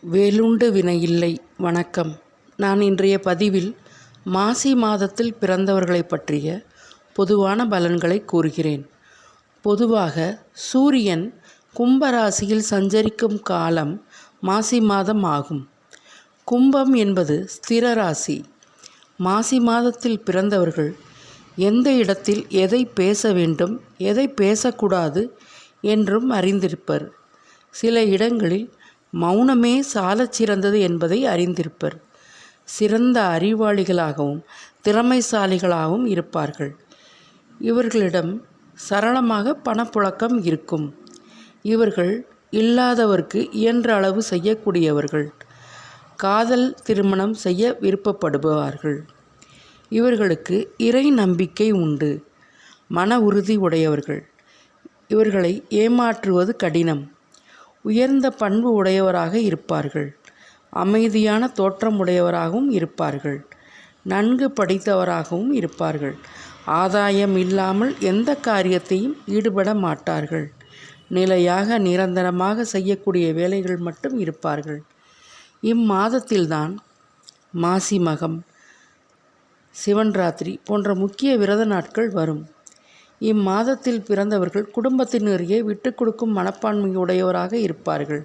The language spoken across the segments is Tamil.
வேலுண்டு வினையில்லை. வணக்கம். நான் இன்றைய பதிவில் மாசி மாதத்தில் பிறந்தவர்களை பற்றிய பொதுவான பலன்களை கூறுகிறேன். பொதுவாக சூரியன் கும்பராசியில் சஞ்சரிக்கும் காலம் மாசி மாதம் ஆகும். கும்பம் என்பது ஸ்திர ராசி. மாசி மாதத்தில் பிறந்தவர்கள் எந்த இடத்தில் எதை பேச வேண்டும், எதை பேசக்கூடாது என்றும் அறிந்திருப்பர். சில இடங்களில் மௌனமே சாலச் சிறந்தது என்பதை அறிந்திருப்பர். சிறந்த அறிவாளிகளாகவும் திறமைசாலிகளாகவும் இருப்பார்கள். இவர்களிடம் சரளமாக பணப்புழக்கம் இருக்கும். இவர்கள் இல்லாதவர்க்கு இயன்ற அளவு செய்யக்கூடியவர்கள். காதல் திருமணம் செய்ய விருப்பப்படுபவர்கள். இவர்களுக்கு இறை நம்பிக்கை உண்டு. மன உறுதி உடையவர்கள். இவர்களை ஏமாற்றுவது கடினம். உயர்ந்த பண்பு உடையவராக இருப்பார்கள். அமைதியான தோற்றம் உடையவராகவும் இருப்பார்கள். நன்கு படித்தவராகவும் இருப்பார்கள். ஆதாயம் இல்லாமல் எந்த காரியத்தையும் ஈடுபட மாட்டார்கள். நிலையாக நிரந்தரமாக செய்யக்கூடிய வேலைகள் மட்டும் இருப்பார்கள். இம்மாதத்தில்தான் மாசி மகம், சிவன்ராத்திரி போன்ற முக்கிய விரத நாட்கள் வரும். இம்மாதத்தில் பிறந்தவர்கள் குடும்பத்தினரையே விட்டு கொடுக்கும் மனப்பான்மையுடையவராக இருப்பார்கள்.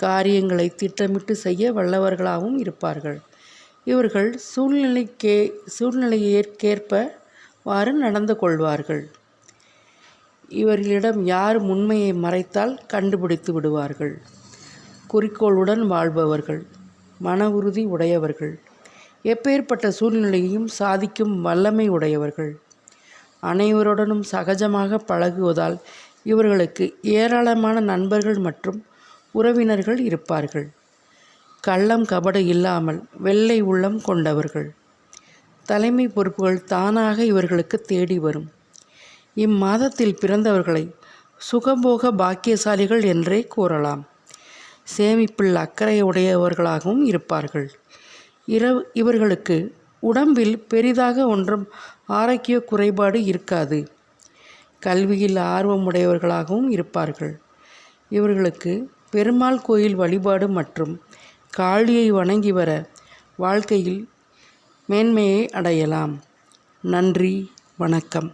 காரியங்களை திட்டமிட்டு செய்ய வல்லவர்களாகவும் இருப்பார்கள். இவர்கள் சூழ்நிலையேற்பவாறு நடந்து கொள்வார்கள். இவர்களிடம் யார் உண்மையை மறைத்தால் கண்டுபிடித்து விடுவார்கள். குறிக்கோளுடன் வாழ்பவர்கள். மன உறுதி உடையவர்கள். எப்பேற்பட்ட சூழ்நிலையையும் சாதிக்கும் வல்லமை உடையவர்கள். அனைவருடனும் சகஜமாக பழகுவதால் இவர்களுக்கு ஏராளமான நண்பர்கள் மற்றும் உறவினர்கள் இருப்பார்கள். கள்ளம் கபடு இல்லாமல் வெள்ளை உள்ளம் கொண்டவர்கள். தலைமை பொறுப்புகள் தானாக இவர்களுக்கு தேடி வரும். இம்மாதத்தில் பிறந்தவர்களை சுகபோக பாக்கியசாலிகள் என்றே கூறலாம். சேமிப்பில் அக்கறை உடையவர்களாகவும் இருப்பார்கள். இவர்களுக்கு உடம்பில் பெரிதாக ஒன்றும் ஆரோக்கிய குறைபாடு இருக்காது. கல்வியில் ஆர்வமுடையவர்களாகவும் இருப்பார்கள். இவர்களுக்கு பெருமாள் கோயில் வழிபாடு மற்றும் காளியை வணங்கி வர வாழ்க்கையில் மேன்மையை அடையலாம். நன்றி. வணக்கம்.